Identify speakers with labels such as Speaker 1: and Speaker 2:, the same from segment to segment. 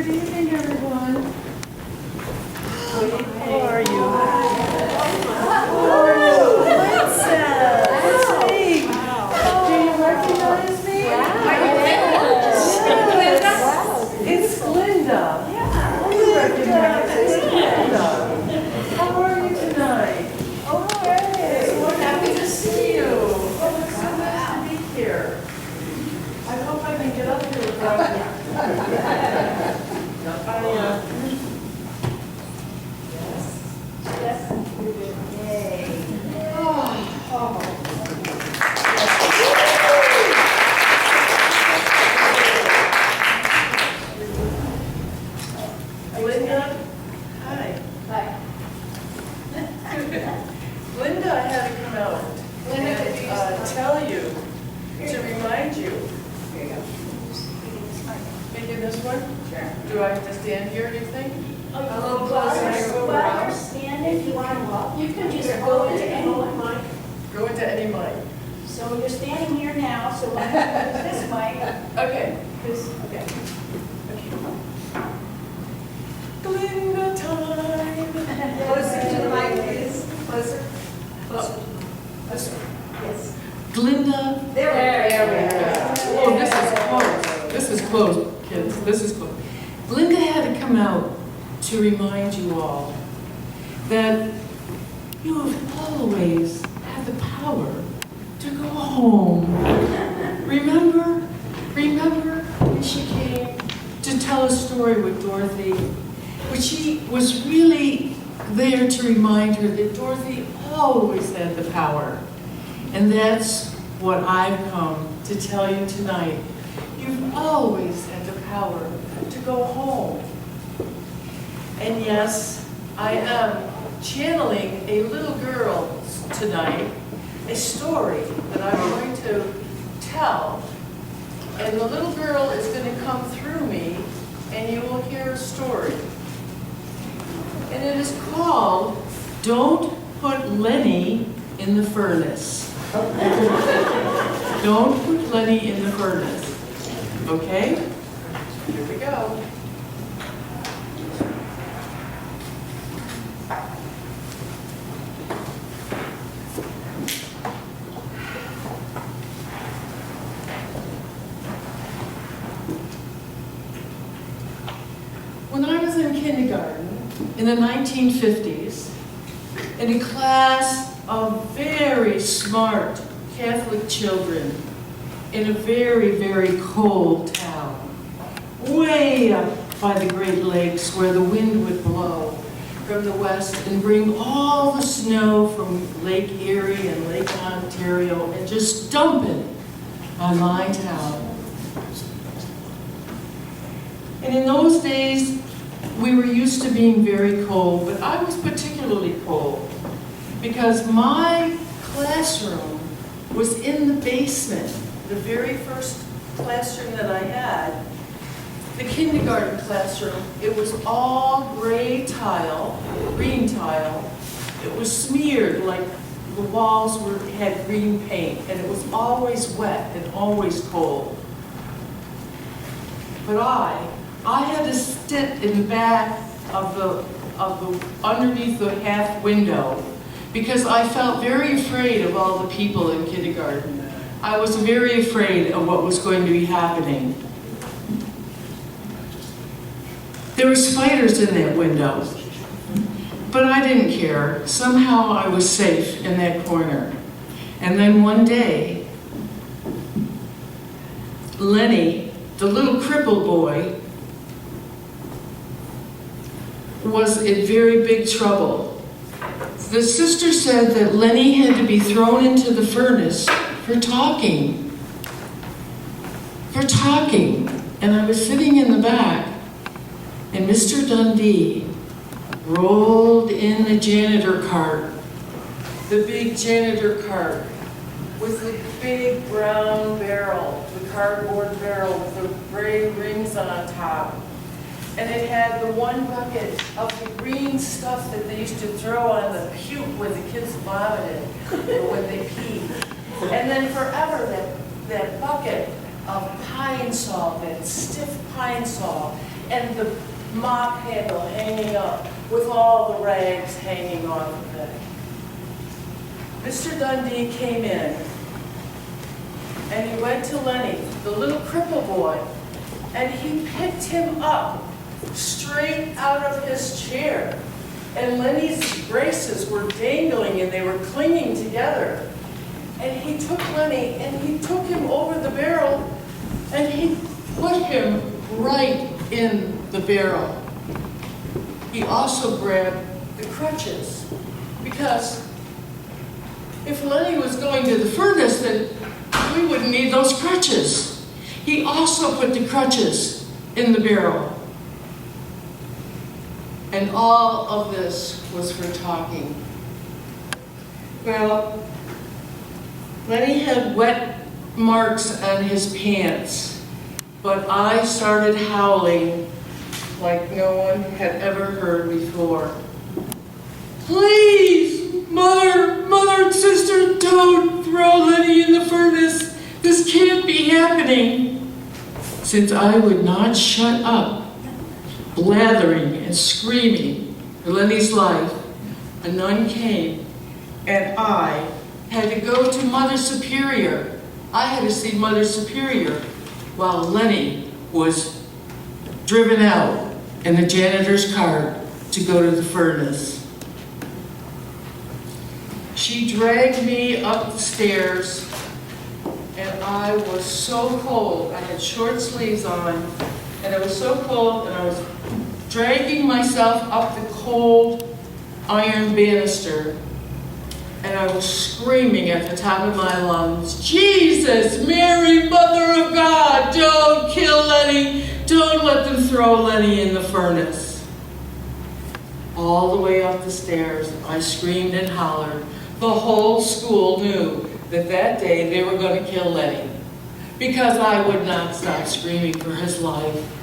Speaker 1: Good evening, everyone. How are you? How are you? Princess. It's me. Do you recognize me? It's Glinda. You recognize me. It's Glinda. How are you tonight? Okay. So happy to see you. Oh, it's so nice to be here. I hope I can get up here without you. Linda, hi.
Speaker 2: Hi.
Speaker 1: Linda, I had to come out and tell you, to remind you.
Speaker 2: Here you go.
Speaker 1: Maybe this one?
Speaker 2: Sure.
Speaker 1: Do I have to stand here, do you think?
Speaker 2: A little closer. While you're standing, if you want to walk, you can just go into any mic.
Speaker 1: Go into any mic.
Speaker 2: So you're standing here now, so when you use this mic,
Speaker 1: Okay.
Speaker 2: okay.
Speaker 1: Glinda time.
Speaker 2: Closer to the mic, please. Closer. Closer.
Speaker 1: This one.
Speaker 2: Yes.
Speaker 1: Glinda.
Speaker 2: There
Speaker 1: we go. Oh, this is close. This is close, kids. This is close. Glinda had to come out to remind you all that you have always had the power to go home. Remember when she came to tell a story with Dorothy, when she was really there to remind her that Dorothy always had the power. And that's what I've come to tell you tonight. You've always had the power to go home. And yes, I am channeling a little girl tonight, a story that I'm going to tell. And the little girl is going to come through me, and you will hear a story. And it is called, Don't Put Lenny in the Furnace. Don't put Lenny in the furnace. Okay? Here we go. When I was in kindergarten in the 1950s, in a class of very smart Catholic children in a very, very cold town, way up by the Great Lakes where the wind would blow from the west and bring all the snow from Lake Erie and Lake Ontario and just dump it on my town. And in those days, we were used to being very cold, but I was particularly cold because my classroom was in the basement, the very first classroom that I had, the kindergarten classroom. It was all gray tile, green tile. It was smeared like the walls had green paint, and it was always wet and always cold. But I had to sit in the back of the underneath the half window because I felt very afraid of all the people in kindergarten. I was very afraid of what was going to be happening. There were spiders in that window, but I didn't care. Somehow I was safe in that corner. And then one day, Lenny, the little crippled boy, was in very big trouble. The sister said that Lenny had to be thrown into the furnace for talking. And I was sitting in the back, and Mr. Dundee rolled in the janitor cart, the big janitor cart, with the big brown barrel, the cardboard barrel with the gray rings on top. And it had the one bucket of the green stuff that they used to throw on the puke when the kids vomited or when they peed. And then forever that bucket of pine saw, that stiff pine saw,
Speaker 3: and the mop handle hanging up with all the rags hanging off of it. Mr. Dundee came in, and he went to Lenny, the little cripple boy, and he picked him up straight out of his chair. And Lenny's braces were dangling and they were clinging together. And he took Lenny and he took him over the barrel and he put him right in the barrel. He also grabbed the crutches because if Lenny was going to the furnace, then we wouldn't need those crutches. He also put the crutches in the barrel. And all of this was for talking. Well, Lenny had wet marks on his pants, but I started howling like no one had ever heard before. Please, mother and sister, don't throw Lenny in the furnace. This can't be happening. Since I would not shut up, blathering and screaming for Lenny's life, a nun came and I had to go to Mother Superior. I had to see Mother Superior while Lenny was driven out in the janitor's cart to go to the furnace. She dragged me up the stairs and I was so cold. I had short sleeves on and it was so cold and I was dragging myself up the cold iron banister and I was screaming at the top of my lungs, Jesus, Mary, Mother of God, don't kill Lenny. Don't let them throw Lenny in the furnace. All the way up the stairs, I screamed and hollered. The whole school knew that that day they were going to kill Lenny because I would not stop screaming for his life.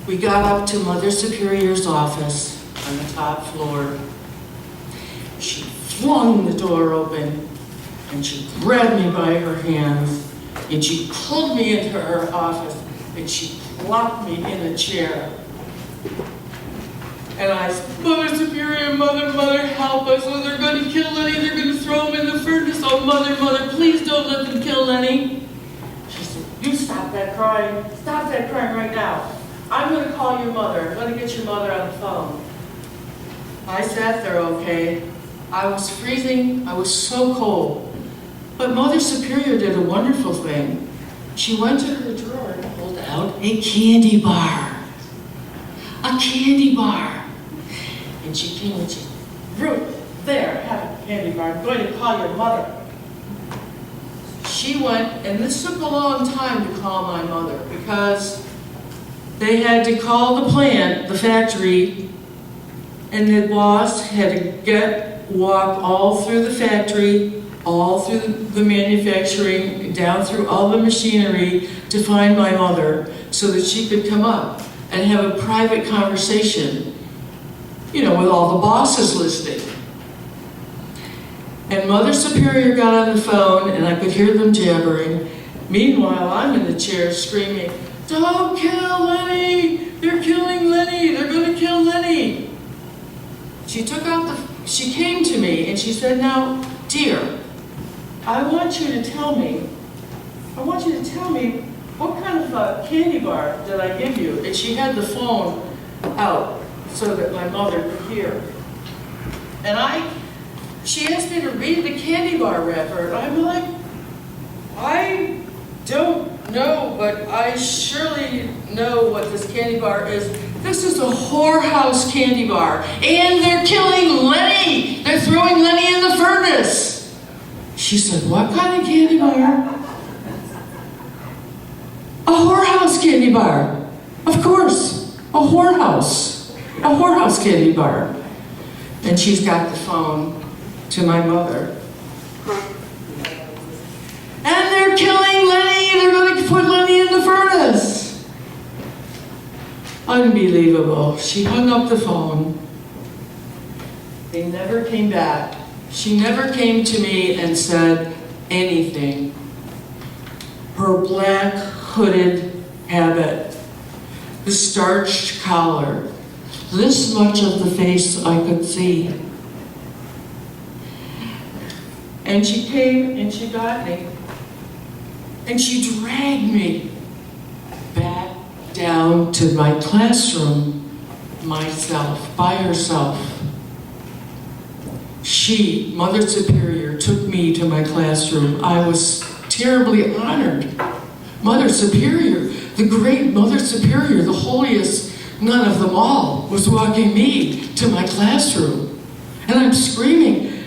Speaker 3: We got up to Mother Superior's office on the top floor. She flung the door open and she grabbed me by her hands and she pulled me into her office and she plopped me in a chair. And I said, Mother Superior, Mother, help us. Oh, they're going to kill Lenny. They're going to throw him in the furnace. Oh, Mother, please don't let them kill Lenny. She said, you stop that crying. Stop that crying right now. I'm going to call your mother. I'm going to get your mother on the phone. I sat there, okay. I was freezing. I was so cold. But Mother Superior did a wonderful thing. She went to her drawer and pulled out a candy bar. A candy bar. And she came and she, Ruth, there, have a candy bar. I'm going to call your mother. She went, and this took a long time to call my mother because they had to call the plant, the factory, and the boss had to walk all through the factory, all through the manufacturing, down through all the machinery to find my mother so that she could come up and have a private conversation, you know, with all the bosses listening. And Mother Superior got on the phone and I could hear them jabbering. Meanwhile, I'm in the chair screaming, don't kill Lenny! They're killing Lenny! They're going to kill Lenny! She came to me and she said, now, dear, I want you to tell me what kind of a candy bar did I give you? And she had the phone out so that my mother could hear. And she asked me to read the candy bar wrapper. And I'm like, I don't know, but I surely know what this candy bar is. This is a whorehouse candy bar. And they're killing Lenny. They're throwing Lenny in the furnace. She said, what kind of candy bar? A whorehouse candy bar. Of course, a whorehouse. A whorehouse candy bar. And she's got the phone to my mother. And they're killing Lenny. They're going to put Lenny in the furnace. Unbelievable. She hung up the phone. They never came back. She never came to me and said anything. Her black hooded habit.
Speaker 1: the starched collar. This much of the face I could see. And she came and she got me. And she dragged me back down to my classroom, myself, by herself. She, Mother Superior, took me to my classroom. I was terribly honored. Mother Superior, the great Mother Superior, the holiest nun of them all, was walking me to my classroom. And I'm screaming,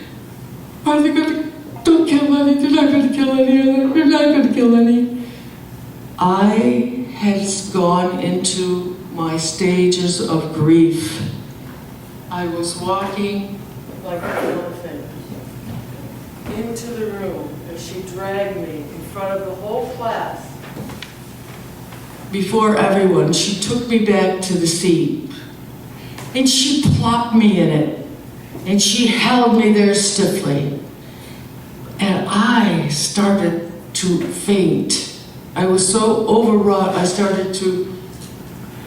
Speaker 1: are they gonna, don't kill Lenny, they're not gonna kill any of them, they're not gonna kill any. I had gone into my stages of grief. I was walking like an elephant into the room, and she dragged me in front of the whole class. Before everyone, she took me back to the seat, and she plopped me in it, and she held me there stiffly, and I started to faint. I was so overwrought, I started to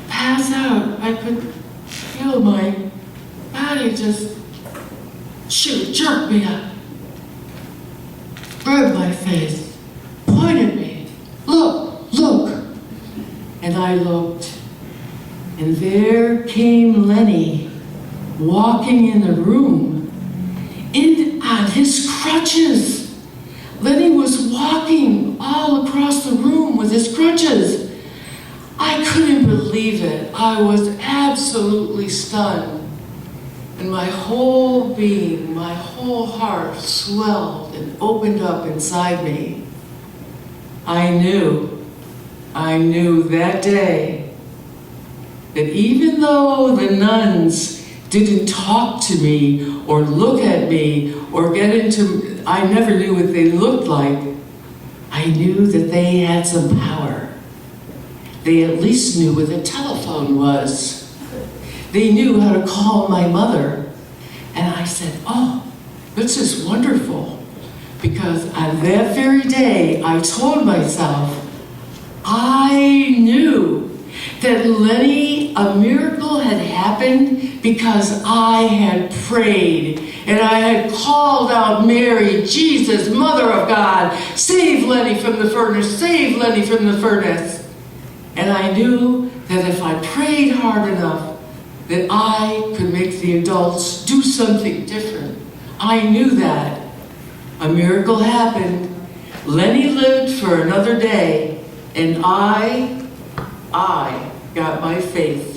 Speaker 1: pass out. I could feel my body just, she would jerk me up, grabbed my face, pointed me, look, look. And I looked, and there came Lenny walking in the room on his crutches. Lenny was walking all across the room with his crutches. I couldn't believe it. I was absolutely stunned. And my whole being, my whole heart swelled and opened up inside me. I knew that day that even though the nuns didn't talk to me or look at me or get into, I never knew what they looked like, I knew that they had some power. They at least knew what a telephone was. They knew how to call my mother. And I said, oh, this is wonderful. Because on that very day, I told myself, I knew that Lenny, a miracle had happened because I had prayed and I had called out Mary, Jesus, Mother of God, save Lenny from the furnace, save Lenny from the furnace. And I knew that if I prayed hard enough, that I could make the adults do something different. I knew that. A miracle happened. Lenny lived for another day. And I got my faith.